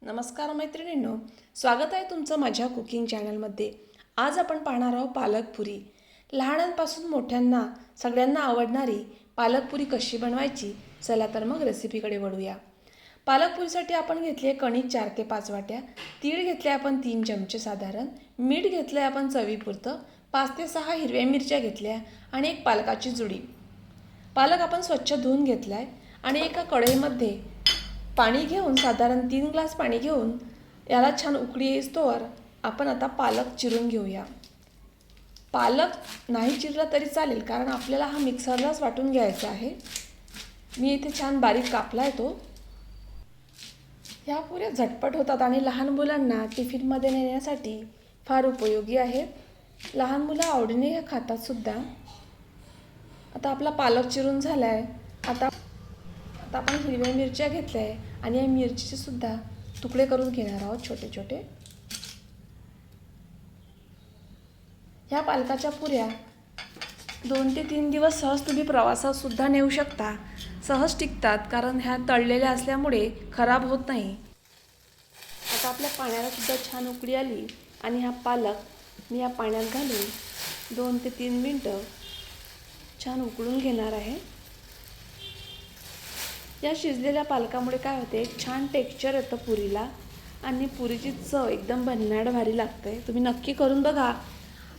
नमस्कार मैत्रिणींनो, स्वागत आहे तुमचं माझ्या कुकिंग चॅनलमध्ये. आज आपण पाहणार आहोत पालकपुरी. लहानांपासून मोठ्यांना सगळ्यांना आवडणारी पालकपुरी कशी बनवायची. चला तर मग रेसिपीकडे वळूया. पालकपुरीसाठी आपण घेतले कणिक 4 ते 5 वाट्या, तीळ घेतले आपण 3 चमचे साधारण, मीठ घेतले आपण चवीपुरतं, 5 ते 6 हिरव्या मिरच्या घेतल्या आणि एक पालकाची जुडी. पालक आपण स्वच्छ धुवून घेतलाय आणि एका कढईमध्ये पाणी घेऊन साधारण 3 ग्लास पाणी घेऊन याला छान उकळी येईस्तोवर आपण आता पालक चिरून घेऊया. पालक नाही चिरला तरी चालेल, कारण आपल्याला हा मिक्सरलाच वाटून घ्यायचा आहे. मी इथे छान बारीक कापला आहे तो. ह्या पुऱ्या झटपट होतात आणि लहान मुलांना टिफिनमध्ये नेण्यासाठी फार उपयोगी आहेत. लहान मुलं आवडीने हे खातात सुद्धा. आता आपला पालक चिरून झाला आहे. आता आपण हिरव्या मिरच्या घेतल्या आहे आणि या मिरचीचे सुद्धा तुकडे करून घेणार आहोत छोटे छोटे. ह्या पालकाच्या पुऱ्या 2 ते 3 दिवस सहज तुम्ही प्रवासात सुद्धा नेऊ शकता. सहज टिकतात, कारण ह्या तळलेल्या असल्यामुळे खराब होत नाही. आता आपल्या पाण्याला सुद्धा छान उकळी आली आणि हा पालक मी या पाण्यात घालून 2 ते 3 मिनटं छान उकळून घेणार आहे. या शिजलेल्या पालकामुळे काय होते, एक छान टेक्स्चर येतं पुरीला आणि पुरीची चव एकदम भन्नाट भारी लागते. तुम्ही नक्की करून बघा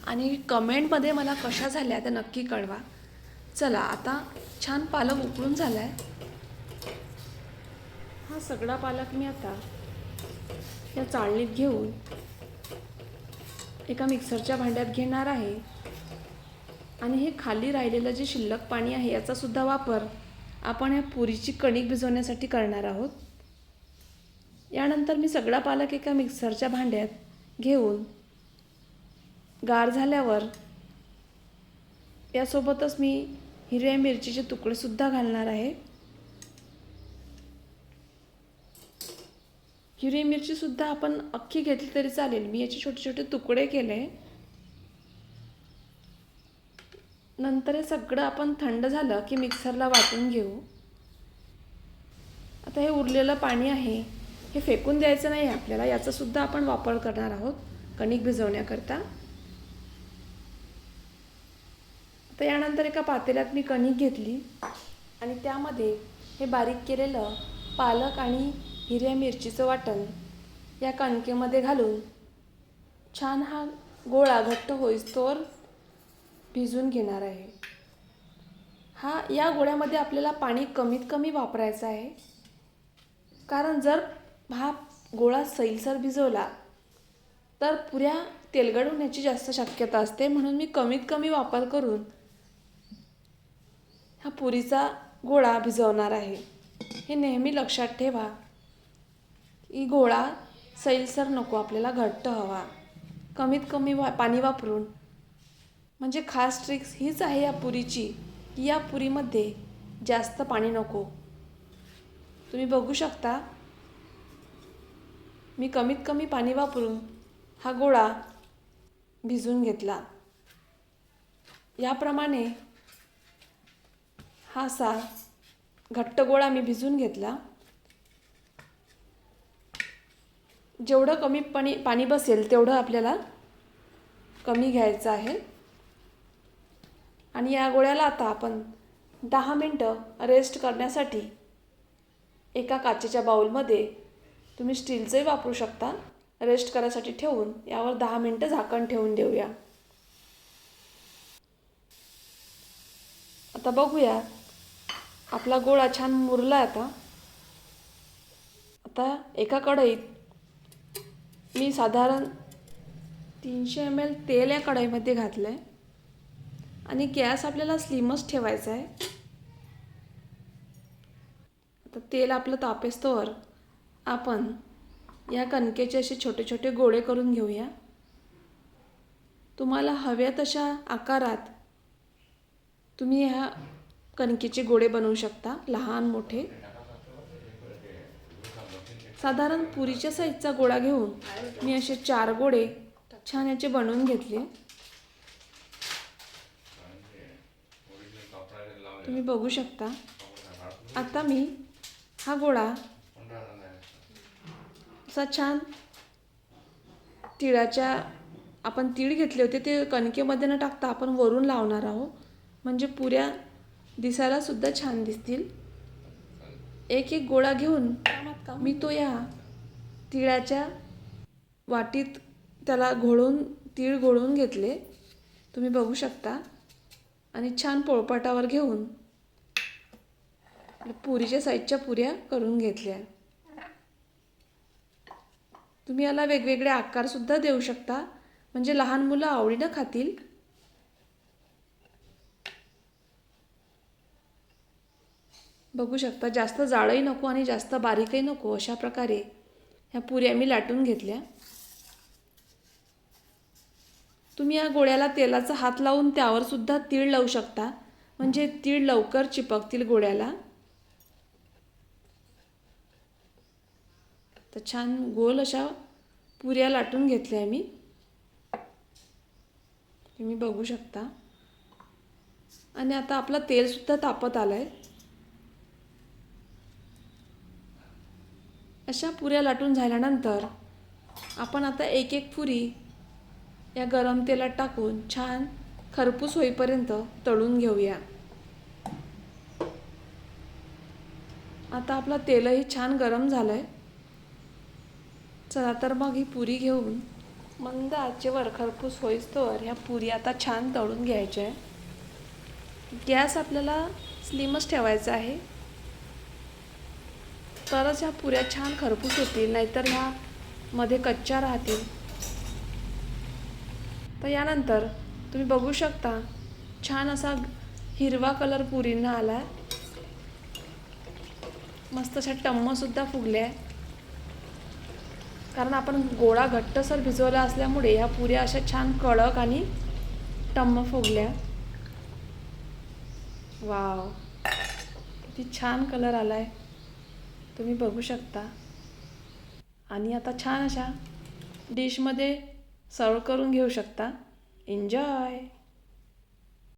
आणि कमेंटमध्ये मला कशा झाल्या ते नक्की कळवा. चला, आता छान पालक उकळून झाला आहे. हा सगळा पालक मी आता या चाळणीत घेऊन एका मिक्सरच्या भांड्यात घेणार आहे आणि हे खाली राहिलेलं जे शिल्लक पाणी आहे याचा सुद्धा वापर आपण या पुरीची कणिक भिजवण्यासाठी करणार आहोत. यानंतर मी सगळा पालक एका मिक्सरच्या भांड्यात घेऊन गार झाल्यावर यासोबतच मी हिरव्या मिरचीचे तुकडे सुद्धा घालणार आहे. हिरवी मिरची सुद्धा आपण अख्खी घेतली तरी चालेल. मी याचे छोटे छोटे तुकडे केले. नंतर हे सगळं आपण थंड झालं की मिक्सरला वाटून घेऊ. आता हे उरलेलं पाणी आहे हे फेकून द्यायचं नाही आपल्याला, याचा सुद्धा आपण वापर करणार आहोत कणिक भिजवण्याकरता. आता यानंतर एका पातेल्यात मी कणिक घेतली आणि त्यामध्ये हे बारीक केलेलं पालक आणि हिरव्या मिरचीचं वाटण या कणकेमध्ये घालून छान हा गोळा घट्ट होईस्तोवर भिजून घेणार आहे. या गोळ्यामध्ये आपल्याला पाणी कमीत कमी वापरायचं आहे, कारण जर हा गोळा सैलसर भिजवला तर पुऱ्या तेलकट होण्याची जास्त शक्यता असते. म्हणून मी कमीत कमी वापर करून हा पुरीचा गोळा भिजवणार आहे. हे नेहमी लक्षात ठेवा की गोळा सैलसर नको, आपल्याला घट्ट हवा. कमीत कमी पाणी वापरून, म्हणजे खास ट्रिक्स हीच आहे या पुरीची की या पुरीमध्ये जास्त पाणी नको. तुम्ही बघू शकता मी कमीत कमी पाणी वापरून हा गोळा भिजवून घेतला. याप्रमाणे हा असा घट्ट गोळा मी भिजवून घेतला. जेवढं कमी पाणी बसेल तेवढं आपल्याला कमी घ्यायचं आहे. आणि या गोळ्याला आता आपण 10 मिनटं रेस्ट करण्यासाठी एका काचेच्या बाउलमध्ये, तुम्ही स्टीलचंही वापरू शकता, रेस्ट करायसाठी ठेवून यावर 10 मिनटं झाकण ठेवून देऊया. आता बघूया आपला गोळा छान मुरला. आता एका कढईत मी साधारण 300 ml तेल या कढईमध्ये घातलं आहे आणि गॅस आपल्याला स्लिमच ठेवायचा आहे. आता तेल आपलं तापेस्तोवर आपण या कणकेचे असे छोटे छोटे गोळे करून घेऊया. तुम्हाला हव्या तशा आकारात तुम्ही ह्या कणकेचे गोळे बनवू शकता, लहान मोठे. साधारण पुरीच्या साईजचा गोळा घेऊन मी असे 4 गोळे छान याचे बनवून घेतले. तुम्ही बघू शकता. आता मी हा गोळा असा छान तिळाच्या आपण तीळ घेतले होते ते कणकेमध्ये न टाकता आपण वरून लावणार आहोत, म्हणजे पुऱ्या दिसायला सुद्धा छान दिसतील. एक एक गोळा घेऊन मी तो या तिळाच्या वाटीत त्याला तीळ घोळून घेतले, तुम्ही बघू शकता. आणि छान पोळपाटावर घेऊन पुरीच्या साईजच्या पुऱ्या करून घेतल्या. तुम्ही याला वेगवेगळे आकारसुद्धा देऊ शकता, म्हणजे लहान मुलं आवडीनं खातील. बघू शकता, जास्त जाडही नको आणि जास्त बारीकही नको, अशा प्रकारे ह्या पुऱ्या मी लाटून घेतल्या. तुम्ही या गोळ्याला तेलाचा हात लावून त्यावर सुद्धा तीळ लावू शकता, म्हणजे तीळ लवकर चिपकतील गोळ्याला. तर छान गोल अशा पुऱ्या लाटून घेतल्या मी, तुम्ही बघू शकता. आणि आता आपलं तेलसुद्धा तापत आलं आहे. अशा पुऱ्या लाटून झाल्यानंतर आपण आता एक एक पुरी या गरम तेलात टाकून छान खरपूस होईपर्यंत तळून घेऊया. आता आपलं तेलही छान गरम झालं आहे. चला तर मग ही पुरी घेऊन मंद आचेवर खरपूस होईस्तोवर ह्या पुरी आता छान तळून घ्यायच्या आहे. गॅस आपल्याला स्लिमच ठेवायचा आहे, तरच ह्या पुऱ्या छान खरपूस होतील, नाहीतर ह्या मध्ये कच्च्या राहतील. तर यानंतर तुम्ही बघू शकता छान असा हिरवा कलर पुरींना आला आहे. मस्त अशा टम्मसुद्धा फुगल्या आहे, कारण आपण गोळा घट्टसर भिजवला असल्यामुळे ह्या पुऱ्या अशा छान कडक आणि टम्म फुगल्या. वाव, किती छान कलर आला आहे, तुम्ही बघू शकता. आणि आता छान अशा डिशमध्ये सर्व करून घेऊ शकता. एन्जॉय.